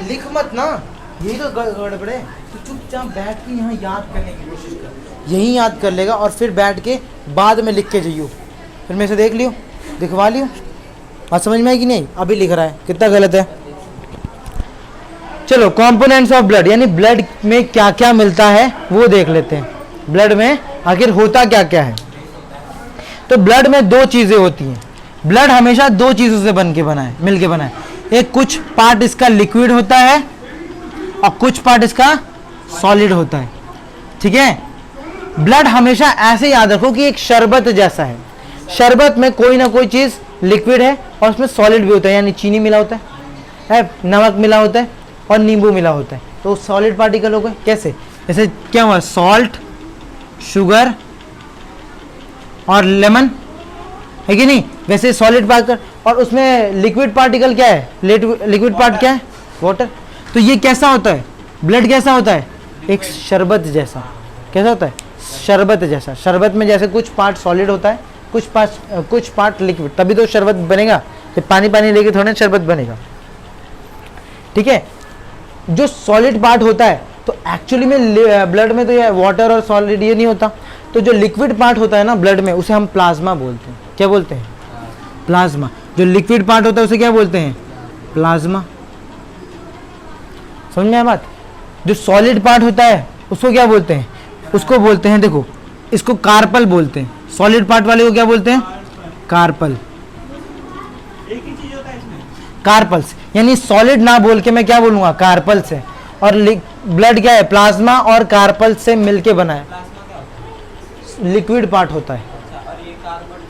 लिख मत ना, यही तो गड़बड़े। तो चुपचाप बैठ के यहाँ याद करने की कोशिश कर, यही याद कर लेगा और फिर बैठ के बाद में लिख के जाइयो, फिर मेरे से देख लियो, दिखवा लियो। बात समझ में आई कि नहीं? अभी लिख रहा है, कितना गलत है। चलो कंपोनेंट्स ऑफ ब्लड, यानी ब्लड में क्या क्या मिलता है वो देख लेते हैं। ब्लड में आखिर होता क्या क्या है। तो ब्लड में दो चीजें होती हैं। ब्लड हमेशा दो चीजों से बन के बना है, मिल के बना है। एक कुछ पार्ट इसका लिक्विड होता है और कुछ पार्ट इसका सॉलिड होता है, ठीक है। ब्लड हमेशा ऐसे याद रखो कि एक शरबत जैसा है। शरबत में कोई ना कोई चीज लिक्विड है और उसमें सॉलिड भी होता है, यानी चीनी मिला होता है, नमक मिला होता है और नींबू मिला होता है, तो सॉलिड पार्टिकल हो गए। कैसे? जैसे क्या हुआ, सॉल्ट, शुगर और लेमन, है कि नहीं? वैसे सॉलिड पार्टिकल, और उसमें लिक्विड पार्टिकल क्या है? लिक्विड पार्ट क्या है? वाटर। तो ये कैसा होता है? ब्लड कैसा होता है? एक शरबत जैसा। कैसा होता है? शरबत जैसा। शरबत में जैसे कुछ पार्ट सॉलिड होता है, कुछ पार्ट लिक्विड, तभी तो शरबत बनेगा। तो पानी पानी लेके थोड़ा शरबत बनेगा, ठीक है। जो सॉलिड पार्ट होता है, तो एक्चुअली में ब्लड में तो ये वाटर और सॉलिड ये नहीं होता। तो जो लिक्विड पार्ट होता है ना ब्लड में, उसे हम प्लाज्मा बोलते हैं। क्या बोलते हैं? प्लाज्मा। जो लिक्विड पार्ट होता है उसे क्या बोलते हैं? प्लाज्मा। समझ में आया बात? जो सॉलिड पार्ट होता है उसको क्या बोलते हैं? उसको बोलते हैं, देखो इसको कार्पल बोलते हैं। सॉलिड पार्ट वाले को क्या बोलते हैं? कार्पल। एक ही चीज होता है इसमें, कार्पल्स। यानी सॉलिड ना बोल के मैं क्या बोलूंगा? कार्पल्स है। और ब्लड क्या है? प्लाज्मा और कार्पल्स से मिलके बना है। प्लाज्मा क्या होता है? लिक्विड पार्ट होता है। अच्छा, और ये कार्बन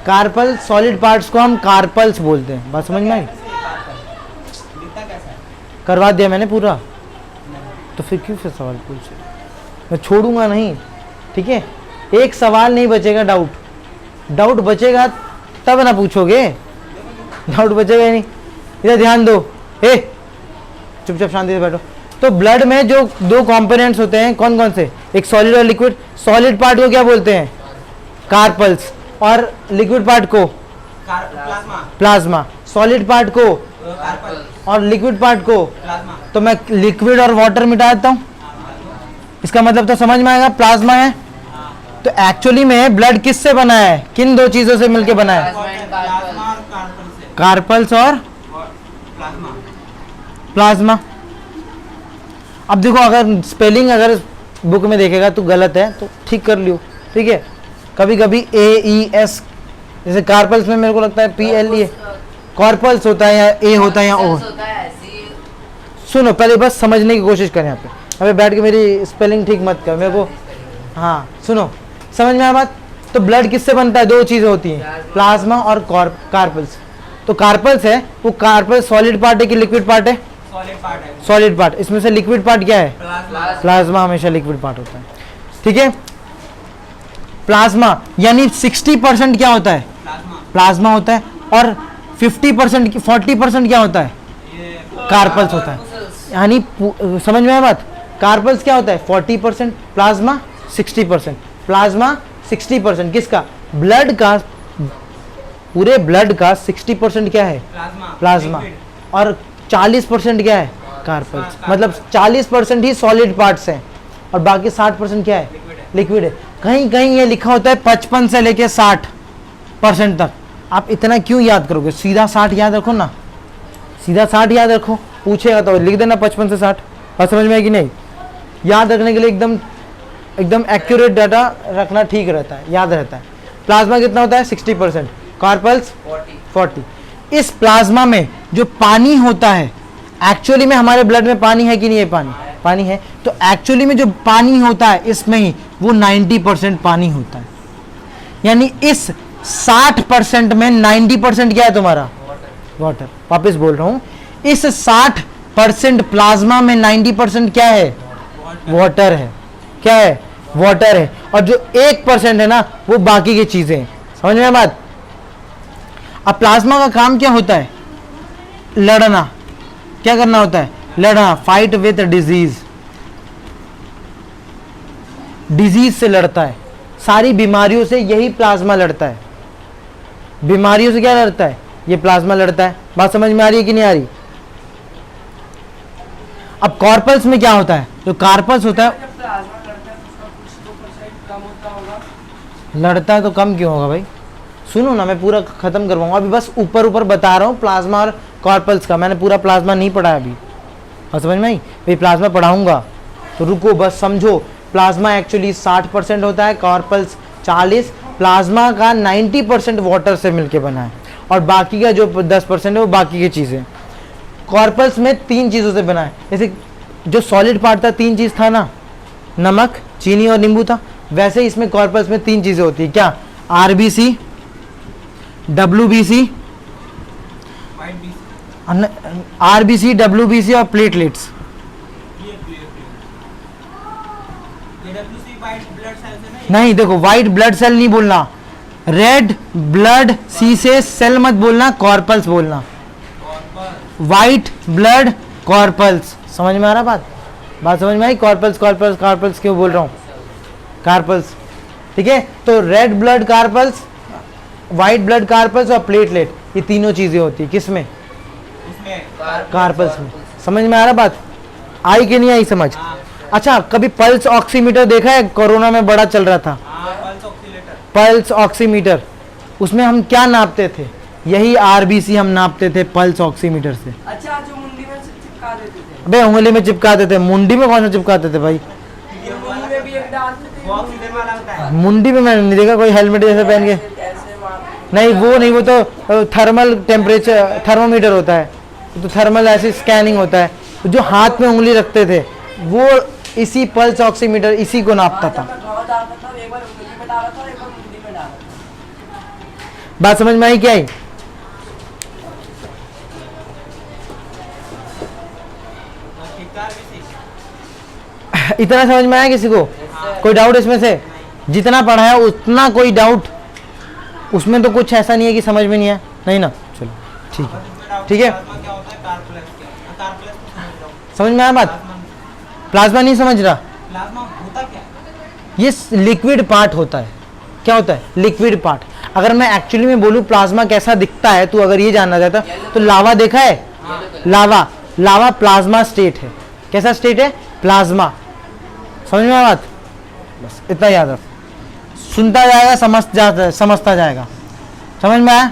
कार्पल, सॉलिड पार्ट्स को हम कार्पल्स बोलते हैं। बात समझ में आई? दिखता कैसा है? करवा दिया मैंने पूरा, तो फिर क्यों फिर सवाल पूछे? मैं छोड़ूंगा नहीं, ठीक है। एक सवाल नहीं बचेगा, डाउट बचेगा तब ना पूछोगे, डाउट बचेगा ही नहीं। इधर ध्यान दो, चुपचाप शांति से बैठो। तो ब्लड में जो दो कंपोनेंट्स होते हैं, कौन कौन से? एक सॉलिड और लिक्विड। सॉलिड पार्ट को क्या बोलते हैं? कार्पल्स। और लिक्विड पार्ट को प्लाज्मा। प्लाज्मा। सॉलिड पार्ट को कार्बन, और लिक्विड पार्ट को, प्लाज्मा। तो मैं लिक्विड और वाटर मिटा देता हूँ। इसका मतलब तो समझ में आएगा, प्लाज्मा है। तो एक्चुअली में ब्लड किससे बना है? किन दो चीजों से मिलके बना है? प्लाज्मा और कार्बन से, कार्पल्स और प्लाज्मा। प्लाज्मा। अब देखो, अगर स्पेलिंग अगर बुक में देखेगा तो गलत है तो ठीक कर लियो, ठीक है। कभी कभी AES, जैसे कार्पल्स में मेरे को लगता है PLE, कॉर्पल्स होता है या A होता है या O। सुनो, पहले बस समझने की कोशिश करें। यहाँ पे अबे बैठ के मेरी स्पेलिंग ठीक मत कर मेरे को। हाँ सुनो, समझ में आया बात? तो ब्लड किससे बनता है? दो चीजें होती हैं, प्लाज्मा और कार्पल्स। तो कार्पल्स है, वो कार्पल सॉलिड पार्ट है कि लिक्विड पार्ट है? सॉलिड पार्ट है। Solid part. इसमें से लिक्विड पार्ट क्या है? प्लाज्मा। प्लाज्मा हमेशा लिक्विड पार्ट होता है, ठीक है। प्लाज्मा यानी 60% क्या होता है? प्लाज्मा। प्लाज्मा होता है, और 50% 40% क्या होता है? ये कार्पल्स होता है। यानी समझ में आया बात? कार्पल्स क्या होता है? 40%, प्लाज्मा 60%। प्लाज्मा 60% किसका? ब्लड का। पूरे ब्लड का 60% क्या है? प्लाज्मा। प्लाज्मा। लिक्विड। और 40% क्या है? कार्पल्स। मतलब 40% ही सॉलिड पार्ट्स हैं और बाकी 60% क्या है? लिक्विड है। लिक्विड है। कहीं कहीं ये लिखा होता है 55 से लेके 60% तक। आप इतना क्यों याद करोगे? सीधा 60 याद रखो ना, सीधा 60 याद रखो। पूछेगा तो लिख देना 55 से 60। और समझ में है कि नहीं? याद रखने के लिए एकदम एक्यूरेट डाटा रखना ठीक रहता है, याद रहता है। प्लाज्मा कितना होता है? 60%। कार्पल्स 40। इस प्लाज्मा में जो पानी होता है, एक्चुअली में हमारे ब्लड में पानी है कि नहीं है? पानी है। तो एक्चुअली में जो पानी होता है इसमें ही, वो 90% पानी होता है। यानी इस 60% में 90% क्या है तुम्हारा? वाटर। वापस बोल रहा हूं, इस 60% प्लाज्मा में 90% क्या है? वाटर है। क्या है? वाटर है। और जो 1% है ना, वो बाकी की चीजें हैं। समझ में बात? अब प्लाज्मा का काम क्या होता है? लड़ना। क्या करना होता है? लड़ना। Fight with disease. डिजीज से लड़ता है। सारी बीमारियों से यही प्लाज्मा लड़ता है। बीमारियों से क्या लड़ता है? ये प्लाज्मा लड़ता है। बात समझ में आ रही है कि नहीं आ रही? अब कॉर्पल्स में क्या होता है, जो कार्पल्स होता है जब प्लाज्मा लड़ता है तो उसका कुछ तो परसेंट कम होता होगा। लड़ता है तो कम क्यों होगा भाई, सुनो ना मैं पूरा खत्म करवाऊंगा, अभी बस ऊपर ऊपर बता रहा हूँ प्लाज्मा और कॉर्पल्स का, मैंने पूरा प्लाज्मा नहीं पढ़ा है अभी, और समझ में आई भाई, प्लाज्मा पढ़ाऊंगा तो रुको बस समझो। प्लाज्मा एक्चुअली 60% होता है, कॉर्पल्स 40। प्लाज्मा का 90% वाटर से मिलके बना है और बाकी का जो 10% है वो बाकी की चीज़ें। कॉर्पल्स में 3 चीज़ों से बना है, जैसे जो सॉलिड पार्ट था 3 चीज़ था ना, नमक, चीनी और नींबू था, वैसे ही इसमें कॉर्पल्स में 3 चीज़ें होती है, क्या, RBC, WBC, white B RBC, WBC और प्लेटलेट्स। ये डब्ल्यूसी वाइट ब्लड सेल से नहीं नहीं देखो, व्हाइट ब्लड सेल नहीं बोलना, रेड ब्लड सी से सेल मत बोलना, कॉर्पल्स बोलना, कॉर्पल व्हाइट ब्लड कॉर्पल्स। समझ में आ रहा बात समझ में आई, कॉर्पल्स कॉर्पल्स कॉर्पल्स क्यों बोल रहा हूँ, कार्पल्स, ठीक है। तो red blood carpals, white blood carpals और प्लेटलेट, ये तीनों चीजें होती है किसमें, उसमें कार्पल्स में। समझ में आ रहा बात, आई कि नहीं आई समझ। हाँ अच्छा, कभी पल्स ऑक्सीमीटर देखा है, कोरोना में बड़ा चल रहा था हाँ पल्स ऑक्सीलेटर पल्स ऑक्सीमीटर, उसमें हम क्या नापते थे, यही RBC हम नापते थे पल्स ऑक्सीमीटर से। अच्छा, जो मुंडी में से चिपका देते थे, अबे उंगली में चिपकाते थे, मुंडी में कौन सा चिपकाते थे भाई, ये मुंडी में भी एक डालते थे, वो ऑक्सीजन वाला होता है मुंडी में मैंने नहीं देखा कोई हेलमेट जैसे पहन के, ऐसे मारते नहीं वो नहीं, वो तो थर्मल टेम्परेचर थर्मोमीटर होता है, तो थर्मल ऐसे स्कैनिंग होता है, जो हाथ में उंगली रखते थे वो इसी पल्स ऑक्सीमीटर इसी को नापता था। मैं घाव डालता था, एक बार उंगली में डाला था, एक बार मुंडी में डाला था। बात समझ में आई क्या आई, शिकार भी सीख इतना समझ में आया किसी को, कोई डाउट इसमें से, जितना पढ़ा है उतना कोई डाउट उसमें, तो कुछ ऐसा नहीं है कि समझ में नहीं आया, नहीं ना, चलो ठीक है ठीक है। प्लाज्मा क्या होता है, कार्पलेक्स क्या, कार्पलेक्स को समझ लो, समझ में आया बात, प्लाज्मा नहीं समझ रहा, प्लाज्मा होता क्या है? ये लिक्विड पार्ट होता है, क्या होता है, लिक्विड पार्ट। अगर मैं एक्चुअली में बोलूँ प्लाज्मा कैसा दिखता है, तो अगर ये जानना चाहता तो लावा देखा है, लावा, लावा प्लाज्मा स्टेट है, कैसा स्टेट है, प्लाज्मा। समझ में आया बात, बस इतना याद रख, सुनता जाएगा समझता जाएगा, समझ में आया।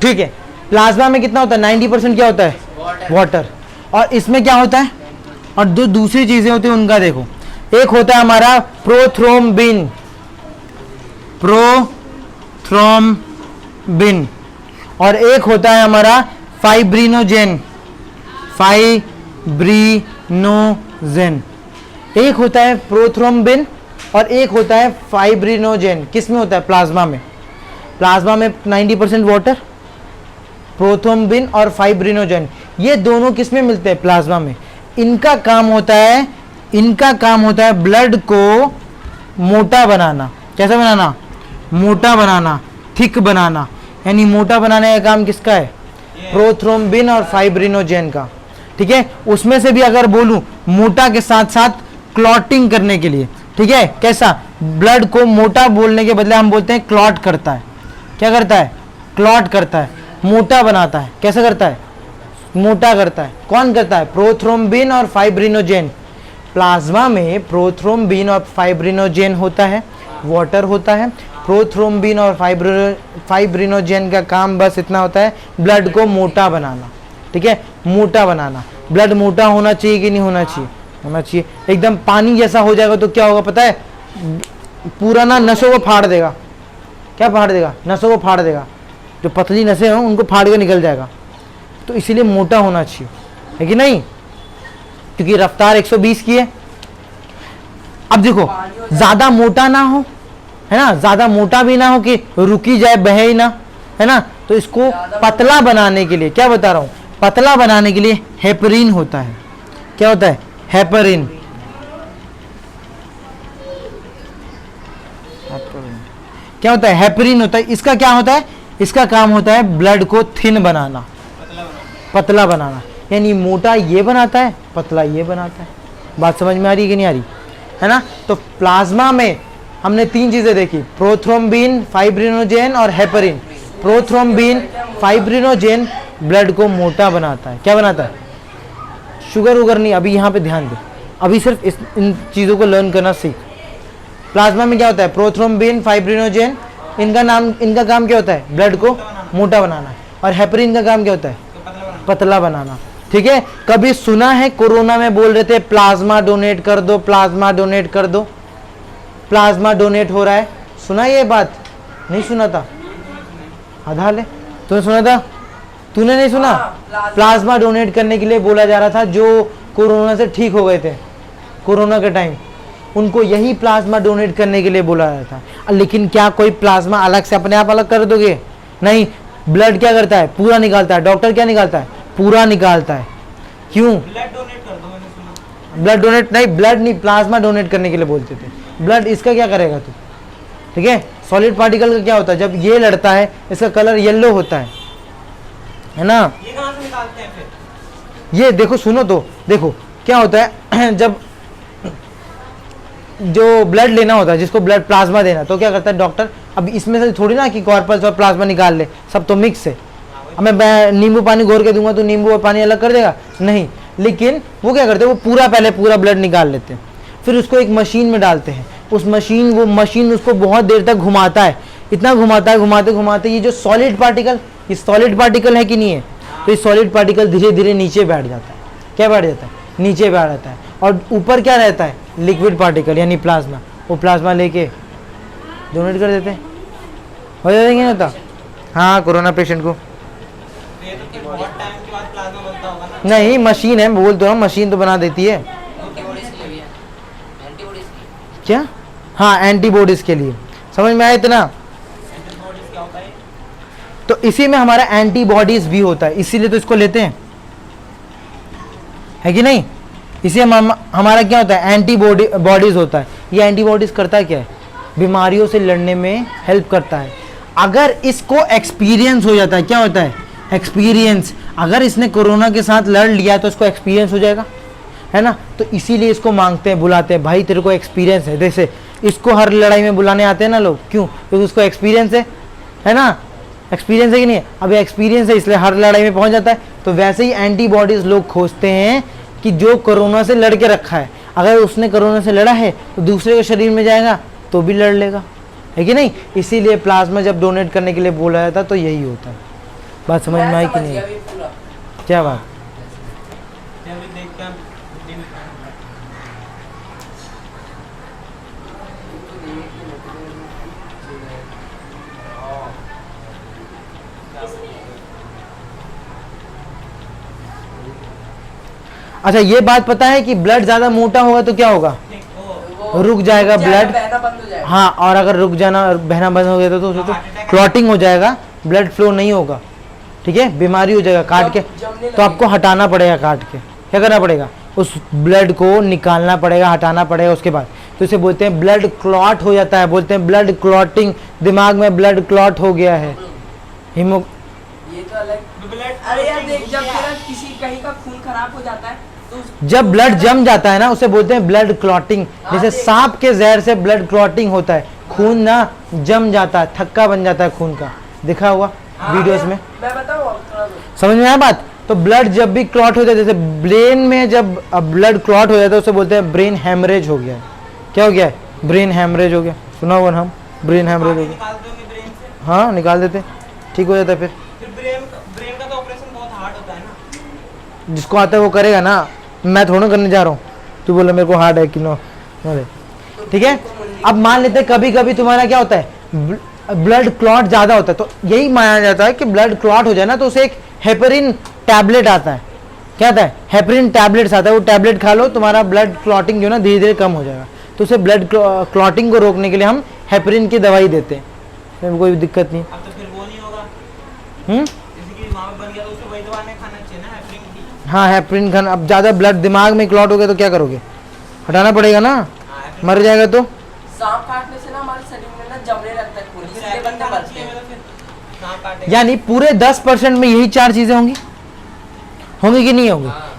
ठीक है, प्लाज्मा में कितना होता है, 90% क्या होता है, वाटर। और इसमें क्या होता है, और दो दूसरी चीजें होती हैं उनका देखो, एक होता है हमारा प्रोथ्रोम्बिन, प्रोथ्रोम्बिन, और एक होता है हमारा फाइब्रिनोजेन, फाइब्रिनोजेन। एक होता है प्रोथ्रोम्बिन और एक होता है फाइब्रिनोजेन। किस में होता है, प्लाज्मा में। प्लाज्मा में 90% वाटर, प्रोथ्रोम्बिन और फाइब्रिनोजेन, ये दोनों किस में मिलते हैं, प्लाज्मा में। इनका काम होता है ब्लड को मोटा बनाना। कैसा बनाना, मोटा बनाना, थिक बनाना, यानी मोटा बनाने का काम किसका है, प्रोथ्रोम्बिन और फाइब्रिनोजेन का। ठीक है, उसमें से भी अगर बोलूं मोटा के साथ साथ क्लॉटिंग करने के लिए, ठीक है, कैसा, ब्लड को मोटा बोलने के बदले हम बोलते हैं क्लॉट करता है। क्या करता है, क्लॉट करता है, मोटा बनाता है। कैसा करता है, मोटा करता है। कौन करता है, प्रोथ्रोम्बिन और फाइब्रिनोजेन। प्लाज्मा में प्रोथ्रोम्बिन और फाइब्रिनोजेन होता है, वाटर होता है। प्रोथ्रोम्बिन और फाइब्रिनोजेन का काम बस इतना होता है, ब्लड को मोटा बनाना। ठीक है, मोटा बनाना। ब्लड मोटा होना चाहिए कि नहीं होना चाहिए, होना चाहिए। एकदम पानी जैसा हो जाएगा तो क्या होगा पता है, पूरा ना नसों को फाड़ देगा। क्या फाड़ देगा, नसों को फाड़ देगा। जो पतली नसें हों उनको फाड़ के निकल जाएगा। तो इसीलिए मोटा होना चाहिए, है कि नहीं, क्योंकि रफ्तार 120 की है। अब देखो ज्यादा मोटा ना हो, है ना, ज्यादा मोटा भी ना हो कि रुकी जाए, बहे ही ना, है ना। तो इसको पतला बनाने के लिए, क्या बता रहा हूं, पतला बनाने के लिए हेपरिन होता है। क्या होता है, हेपरिन। क्या होता है, हेपरिन होता है। इसका क्या होता है, इसका काम होता है ब्लड को थिन बनाना, पतला बना। पतला बनाना। यानी मोटा ये बनाता है, पतला ये बनाता है। बात समझ में आ रही है कि नहीं आ रही है ना। तो प्लाज्मा में हमने 3 चीजें देखी, प्रोथ्रोम्बिन, फाइब्रिनोजेन और हेपरिन। प्रोथ्रोम्बिन, फाइब्रिनोजेन ब्लड को मोटा बनाता है। क्या बनाता है, शुगर उगर नहीं, अभी यहाँ पे ध्यान दे, अभी सिर्फ इन चीज़ों को लर्न करना सीख। प्लाज्मा में क्या होता है, प्रोथ्रोम्बिन, फाइब्रिनोजेन, इनका काम क्या होता है, ब्लड को मोटा बनाना। और हेपरिन का काम क्या होता है, तो पतला बना। पतला बनाना। ठीक है, कभी सुना है कोरोना में बोल रहे थे प्लाज्मा डोनेट कर दो, प्लाज्मा डोनेट कर दो, प्लाज्मा डोनेट हो रहा है, सुना ये बात, नहीं सुना था, आधा ले, तूने सुना था, तूने नहीं सुना। प्लाज्मा डोनेट करने के लिए बोला जा रहा था, जो कोरोना से ठीक हो गए थे कोरोना के टाइम, उनको यही प्लाज्मा डोनेट करने के लिए बोला जा रहा था। लेकिन क्या कोई प्लाज्मा अलग से अपने आप अलग कर दोगे, नहीं, ब्लड क्या करता है, पूरा निकालता है। डॉक्टर क्या निकालता है, पूरा निकालता है। क्यों, ब्लड डोनेट कर दो, मैंने सुना। ब्लड डोनेट नहीं, ब्लड नहीं, प्लाज्मा डोनेट करने के लिए बोलते थे। ब्लड इसका क्या करेगा तू, ठीक है। सॉलिड पार्टिकल का क्या होता है, जब ये लड़ता है इसका कलर येलो होता है ना। ये कहाँ से निकालते हैं फिर? ये देखो, सुनो तो, देखो क्या होता है जब जो ब्लड लेना होता है, जिसको ब्लड प्लाज्मा देना, तो क्या करता है डॉक्टर, अब इसमें से थोड़ी ना कि कॉर्पस और प्लाज्मा निकाल ले, सब तो मिक्स है। अब मैं नींबू पानी घोर के दूंगा तो नींबू और पानी अलग कर देगा, नहीं। लेकिन वो क्या करते हैं, वो पहले पूरा ब्लड निकाल लेते हैं, फिर उसको एक मशीन में डालते हैं। उस मशीन उसको बहुत देर तक घुमाता है, इतना घुमाता है, घुमाते घुमाते ये जो सॉलिड पार्टिकल, ये सॉलिड पार्टिकल है कि नहीं है, तो ये सॉलिड पार्टिकल धीरे धीरे नीचे बैठ जाता है। क्या बैठ जाता है, नीचे बैठ जाता है। और ऊपर क्या रहता है, लिक्विड पार्टिकल यानी प्लाज्मा। वो प्लाज्मा लेके डोनेट कर देते हैं, हो जाता है कि नहीं होता। हाँ, कोरोना पेशेंट को ये तो फिर बहुत टाइम के बाद प्लाज्मा बनता होगा ना। नहीं, मशीन है, बोल तो, मशीन तो बना देती है। एंटीबॉडीज के लिए भी है, एंटीबॉडीज की। क्या, हाँ, एंटीबॉडीज के लिए। समझ में आया इतना। एंटीबॉडीज क्या होता है? तो इसी में हमारा एंटीबॉडीज भी होता है, इसीलिए तो इसको लेते हैं, है कि नहीं। इसी हमारा क्या होता है, एंटीबॉडीज होता है। ये एंटीबॉडीज करता है क्या है, बीमारियों से लड़ने में हेल्प करता है। अगर इसको एक्सपीरियंस हो जाता है, क्या होता है, एक्सपीरियंस, अगर इसने कोरोना के साथ लड़ लिया तो इसको एक्सपीरियंस हो जाएगा, है ना। तो इसीलिए इसको मांगते हैं, बुलाते हैं, भाई तेरे को एक्सपीरियंस है। जैसे इसको हर लड़ाई में बुलाने आते हैं ना लोग, क्यों, क्योंकि उसको एक्सपीरियंस है ना, एक्सपीरियंस है कि नहीं। अब एक्सपीरियंस है इसलिए हर लड़ाई में पहुंच जाता है। तो वैसे ही एंटीबॉडीज लोग खोजते हैं कि जो कोरोना से लड़ के रखा है, अगर उसने कोरोना से लड़ा है तो दूसरे के शरीर में जाएगा तो भी लड़ लेगा, है कि नहीं। इसीलिए प्लाज्मा जब डोनेट करने के लिए बोला जाता तो यही होता है। बात समझ में आई कि नहीं, क्या बात। अभी देख के हम बुद्धि में अच्छा, ये बात पता है कि ब्लड ज़्यादा मोटा होगा तो क्या होगा, रुक जाएगा ब्लड। बहना बंद हो जाएगा। हाँ, और अगर रुक जाना, बहना बंद हो गया तो उसको क्लॉटिंग हो जाएगा, ब्लड फ्लो नहीं होगा, ठीक है, बीमारी हो जाएगा, काट के। तो आपको हटाना पड़ेगा, काट के क्या करना पड़ेगा, उस ब्लड को निकालना पड़ेगा, हटाना पड़ेगा। उसके बाद तो इसे बोलते हैं ब्लड क्लॉट हो जाता है, बोलते हैं ब्लड क्लॉटिंग, दिमाग में ब्लड क्लॉट हो गया है। हीमो ये तो अलग। ब्लड। अरे यार देख, जब तेरा किसी कहीं का खून खराब हो जाता है तो जब ब्लड जम जाता है ना, उसे बोलते हैं ब्लड क्लॉटिंग। जैसे सांप के जहर से ब्लड क्लॉटिंग होता है, खून ना जम जाता है, थक्का बन जाता है खून का, देखा हुआ वीडियोस में। मैं बताऊँ, समझ में आया बात। तो ब्लड जब भी क्लॉट हो जाता है, जैसे ब्रेन में जब ब्लड क्लॉट हो जाता है उसे बोलते हैं ब्रेन हेमरेज हो गया है। क्या हो गया है, ब्रेन हेमरेज हो गया, सुना हुआ ना हम, ब्रेन हेमरेज हो गया। निकाल दोगे ब्रेन से? हाँ, निकाल देते, ठीक हो जाता है। फिर फिर ब्रेन का तो ऑपरेशन बहुत हार्ड होता है ना। जिसको आता है वो करेगा ना, मैं थोड़ा करने जा रहा हूँ। तू बोला मेरे को हार्ड है कि नो, ठीक है। अब मान लेते हैं कभी कभी तुम्हारा क्या होता है, ब्लड क्लॉट ज़्यादा होता है, तो यही माना जाता है कि ब्लड क्लॉट हो जाए ना तो उसे एक हेपरिन टैबलेट आता है। क्या आता है, हेपरिन टैबलेट्स आता है, वो टैबलेट खा लो, तुम्हारा ब्लड क्लॉटिंग जो ना धीरे धीरे कम हो जाएगा। तो उसे ब्लड क्लॉटिंग को रोकने के लिए हम हेपरिन की दवाई देते हैं, तो कोई दिक्कत नहीं। अब तो फिर वो नहीं होगा, हम्म, जैसे कि वहाँ पे बन गया तो उसे वही दवा नहीं खाना चाहिए ना, हेपरिन की। हाँ, हेपरिन खाना। अब ज़्यादा ब्लड दिमाग में क्लॉट हो गया तो क्या करोगे, हटाना पड़ेगा ना, हाँ, मर जाएगा तो सांप काटने से ना हमारे शरीर में ना जमने लगता है खून, फिर इसलिए एक्टिंग बंदे करना मरते चाहिए हैं। मतलब फिर सांप काटेगा। यानी पूरे 10% में यही 4 चीजें होंगी, होंगी कि नहीं होंगी? हाँ।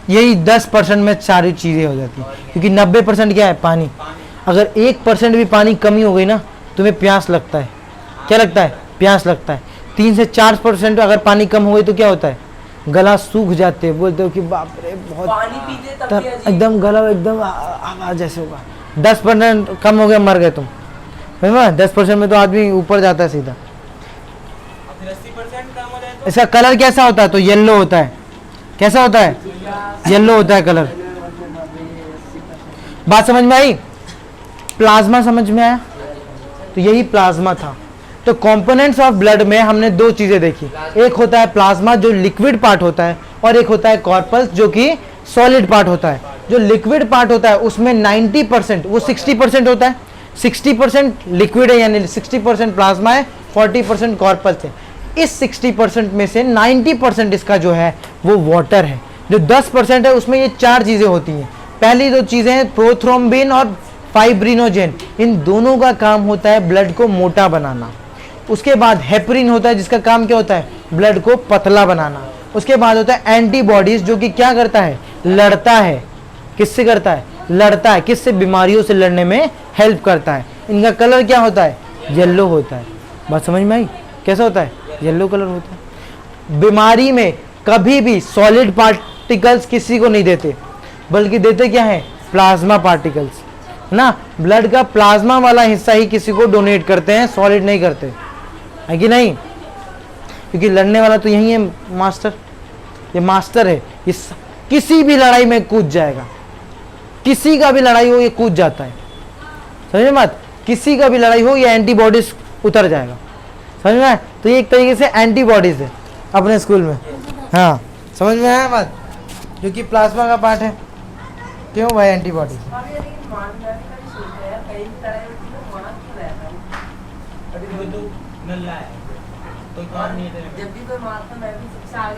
यही 10% में सारी चीजें हो जाती हैं, क्योंकि 90% क्या है? पानी। पानी। अगर 1% भी पानी कमी हो गई ना, तुम्हें प्यास लगता है। क्या लगता है? प्यास लगता है। 3 से 4% अगर पानी कम हो गई तो क्या होता है? गला सूख जाते हैं, बोलते हो कि बाप रे बहुत पानी पीते तब भी अजीब। एकदम गला एकदम आवाज जैसे होगा। 10% कम हो गया, मर गए तुम। समझ में? 10% में तो आदमी ऊपर जाता है सीधा। और फिर 80% कम हो जाए तो इसका कलर कैसा होता है? तो येलो होता है। कैसा होता है? येलो होता है कलर। बात समझ में आई? प्लाज्मा समझ में आया? तो यही प्लाज्मा था। तो कंपोनेंट्स ऑफ ब्लड में हमने 2 चीजें देखी, एक होता है प्लाज्मा जो लिक्विड पार्ट होता है, और एक होता है कॉर्पस जो कि सॉलिड पार्ट होता है। जो लिक्विड पार्ट होता है उसमें 90%, वो 60% होता है। 60% लिक्विड है, यानी 60% प्लाज्मा है, 40% कॉर्पस है। इस 60% में से 90% इसका जो है वो वाटर है। जो 10% है उसमें ये 4 चीजें होती हैं। पहली 2 चीजें हैं प्रोथ्रोम्बिन और फाइब्रिनोजेन, इन दोनों का काम होता है ब्लड को मोटा बनाना। उसके बाद हेपरिन होता है जिसका काम क्या होता है? ब्लड को पतला बनाना। उसके बाद होता है एंटीबॉडीज जो कि क्या करता है? लड़ता है। किससे करता है? लड़ता है। किससे? बीमारियों से लड़ने में हेल्प करता है। इनका कलर क्या होता है? येलो होता है। बात समझ में आई? कैसा होता है? येलो कलर होता है। बीमारी में कभी भी सॉलिड पार्टिकल्स किसी को नहीं देते, बल्कि देते क्या है? प्लाज्मा पार्टिकल्स ना। ब्लड का प्लाज्मा वाला हिस्सा ही किसी को डोनेट करते हैं, सॉलिड नहीं करते, है कि नहीं? क्योंकि लड़ने वाला तो यही है मास्टर, ये मास्टर है। ये किसी भी लड़ाई में कूद जाएगा, किसी का भी लड़ाई हो ये कूद जाता है। समझ में बात? किसी का भी लड़ाई हो ये एंटीबॉडीज उतर जाएगा। समझ में आया? तो ये एक तरीके से एंटीबॉडीज है अपने स्कूल में। हाँ, समझ में आया बात? जो कि प्लाज्मा का पार्ट है। क्यों भाई एंटीबॉडीज? अभी लेकिन मारने का भी सोचते हैं, कहीं भी लड़ाई होती है तो मार क्यों रहता है? अभी वो तो नल्ला है, कोई काम नहीं है तेरे में। जब भी कोई मारता मैं भी सबसे आगे